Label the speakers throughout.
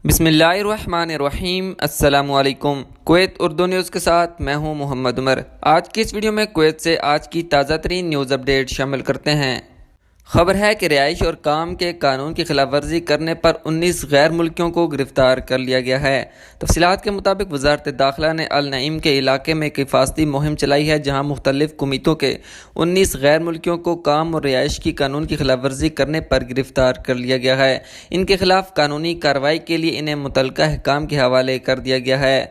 Speaker 1: بسم اللہ الرحمن الرحیم۔ السلام علیکم۔ کویت اردو نیوز کے ساتھ میں ہوں محمد عمر۔ آج کی اس ویڈیو میں کویت سے آج کی تازہ ترین نیوز اپڈیٹ شامل کرتے ہیں۔ خبر ہے کہ رہائش اور کام کے قانون کی خلاف ورزی کرنے پر 19 غیر ملکیوں کو گرفتار کر لیا گیا ہے۔ تفصیلات کے مطابق وزارت داخلہ نے النعیم کے علاقے میں ایک حفاظتی مہم چلائی ہے، جہاں مختلف کمیٹوں کے 19 غیر ملکیوں کو کام اور رہائش کی قانون کی خلاف ورزی کرنے پر گرفتار کر لیا گیا ہے۔ ان کے خلاف قانونی کارروائی کے لیے انہیں متعلقہ حکام کے حوالے کر دیا گیا ہے۔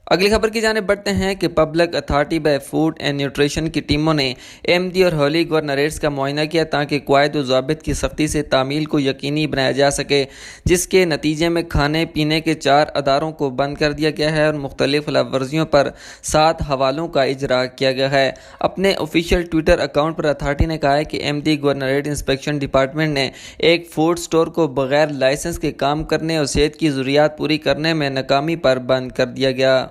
Speaker 1: اگلی خبر کی جانب بڑھتے ہیں کہ public authority by food and nutrition کی ٹیموں نے ایم ڈی اور ہولی گورنریٹس کا معائنہ کیا تاکہ قواعد و ضوابط کی سختی سے تعمیل کو یقینی بنایا جا سکے، جس کے نتیجے میں کھانے پینے کے 4 اداروں کو بند کر دیا گیا ہے اور مختلف خلاف ورزیوں پر 7 حوالوں کا اجرا کیا گیا ہے۔ اپنے آفیشیل ٹویٹر اکاؤنٹ پر اتھارٹی نے کہا ہے کہ M D governorate inspection department نے ایک فوڈ سٹور کو بغیر لائسنس کے کام کرنے اور صحت کی ضروریات پوری کرنے میں ناکامی پر بند کر دیا گیا۔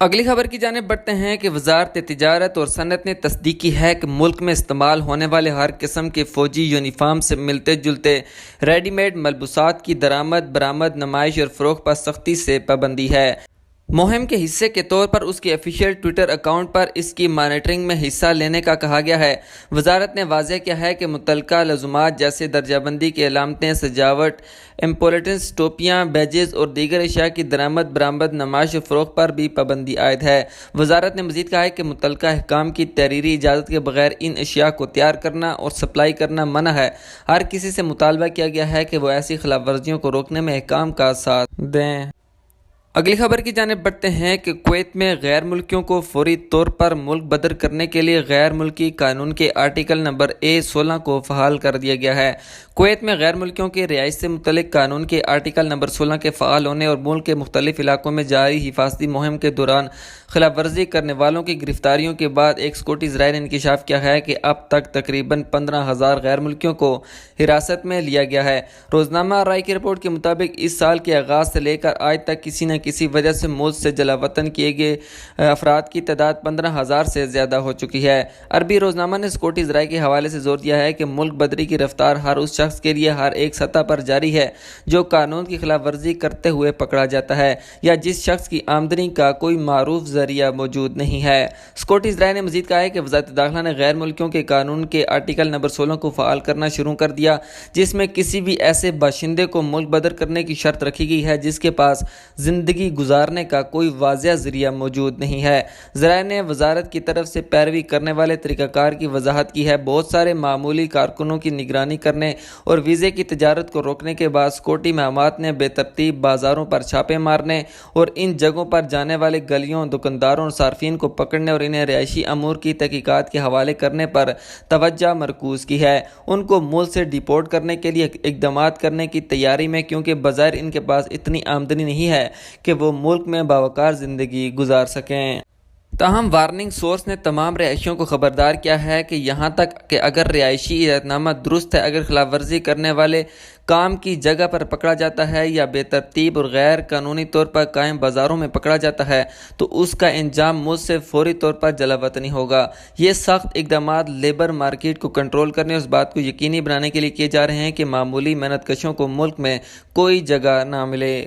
Speaker 1: اگلی خبر کی جانب بڑھتے ہیں کہ وزارت تجارت اور صنعت نے تصدیق کی ہے کہ ملک میں استعمال ہونے والے ہر قسم کے فوجی یونیفارم سے ملتے جلتے ریڈی میڈ ملبوسات کی درآمد، برآمد، نمائش اور فروخت پر سختی سے پابندی ہے۔ مہم کے حصے کے طور پر اس کے آفیشیل ٹویٹر اکاؤنٹ پر اس کی مانیٹرنگ میں حصہ لینے کا کہا گیا ہے۔ وزارت نے واضح کیا ہے کہ متعلقہ لزومات جیسے درجہ بندی کی علامتیں، سجاوٹ، امپورٹنس، ٹوپیاں، بیجز اور دیگر اشیاء کی درآمد، برآمد، نمائش اور فروخت پر بھی پابندی عائد ہے۔ وزارت نے مزید کہا ہے کہ متعلقہ حکام کی تحریری اجازت کے بغیر ان اشیاء کو تیار کرنا اور سپلائی کرنا منع ہے۔ ہر کسی سے مطالبہ کیا گیا ہے کہ وہ ایسی خلاف ورزیوں کو روکنے میں حکام کا ساتھ دیں۔ اگلی خبر کی جانب بڑھتے ہیں کہ کویت میں غیر ملکیوں کو فوری طور پر ملک بدر کرنے کے لیے غیر ملکی قانون کے آرٹیکل نمبر A16 کو فعال کر دیا گیا ہے۔ کویت میں غیر ملکیوں کے رہائش سے متعلق قانون کے آرٹیکل نمبر 16 کے فعال ہونے اور ملک کے مختلف علاقوں میں جاری حفاظتی مہم کے دوران خلاف ورزی کرنے والوں کی گرفتاریوں کے بعد ایک سیکورٹی ذرائع نے انکشاف کیا ہے کہ اب تک تقریباً 15,000 غیر ملکیوں کو حراست میں لیا گیا ہے۔ روزنامہ رائے کی رپورٹ کے مطابق اس سال کے آغاز سے لے کر آج تک کسی نہ کسی وجہ سے ملک سے جلا وطن کیے گئے افراد کی تعداد 15,000 سے زیادہ ہو چکی ہے۔ عربی روزنامہ نے سیکورٹی ذرائع کے حوالے سے زور دیا ہے کہ ملک بدری کی رفتار ہر اس شخص کے لیے ہر ایک سطح پر جاری ہے جو قانون کی خلاف ورزی کرتے ہوئے پکڑا جاتا ہے یا جس شخص کی آمدنی کا کوئی معروف ذریعہ موجود نہیں ہے۔ سیکورٹی ذرائع نے مزید کہا ہے کہ وزارت داخلہ نے غیر ملکیوں کے قانون کے آرٹیکل نمبر 16 کو فعال کرنا شروع کر دیا، جس میں کسی بھی ایسے باشندے کو ملک بدر کرنے کی شرط رکھی گئی ہے جس کے پاس زندگی گزارنے کا کوئی واضح ذریعہ موجود نہیں ہے۔ ذرائع نے وزارت کی طرف سے پیروی کرنے والے طریقہ کار کی وضاحت کی ہے۔ بہت سارے معمولی کارکنوں کی نگرانی کرنے اور ویزے کی تجارت کو روکنے کے بعد سیکورٹی مہمات نے بے ترتیب بازاروں پر چھاپے مارنے اور ان جگہوں پر جانے والے گلیوں، دکانداروں اور صارفین کو پکڑنے اور انہیں رہائشی امور کی تحقیقات کے حوالے کرنے پر توجہ مرکوز کی ہے۔ ان کو ملک سے ڈیپورٹ کرنے کے لیے اقدامات کرنے کی تیاری میں، کیونکہ بظاہر ان کے پاس اتنی آمدنی نہیں ہے کہ وہ ملک میں باوقار زندگی گزار سکیں۔ تاہم وارننگ سورس نے تمام رہائشیوں کو خبردار کیا ہے کہ یہاں تک کہ اگر رہائشی اعتنامہ درست ہے، اگر خلاف ورزی کرنے والے کام کی جگہ پر پکڑا جاتا ہے یا بے ترتیب اور غیر قانونی طور پر قائم بازاروں میں پکڑا جاتا ہے تو اس کا انجام مجھ سے فوری طور پر جلا وطنی ہوگا۔ یہ سخت اقدامات لیبر مارکیٹ کو کنٹرول کرنے اور اس بات کو یقینی بنانے کے لیے کیے جا رہے ہیں کہ معمولی محنت کشوں کو ملک میں کوئی جگہ نہ ملے۔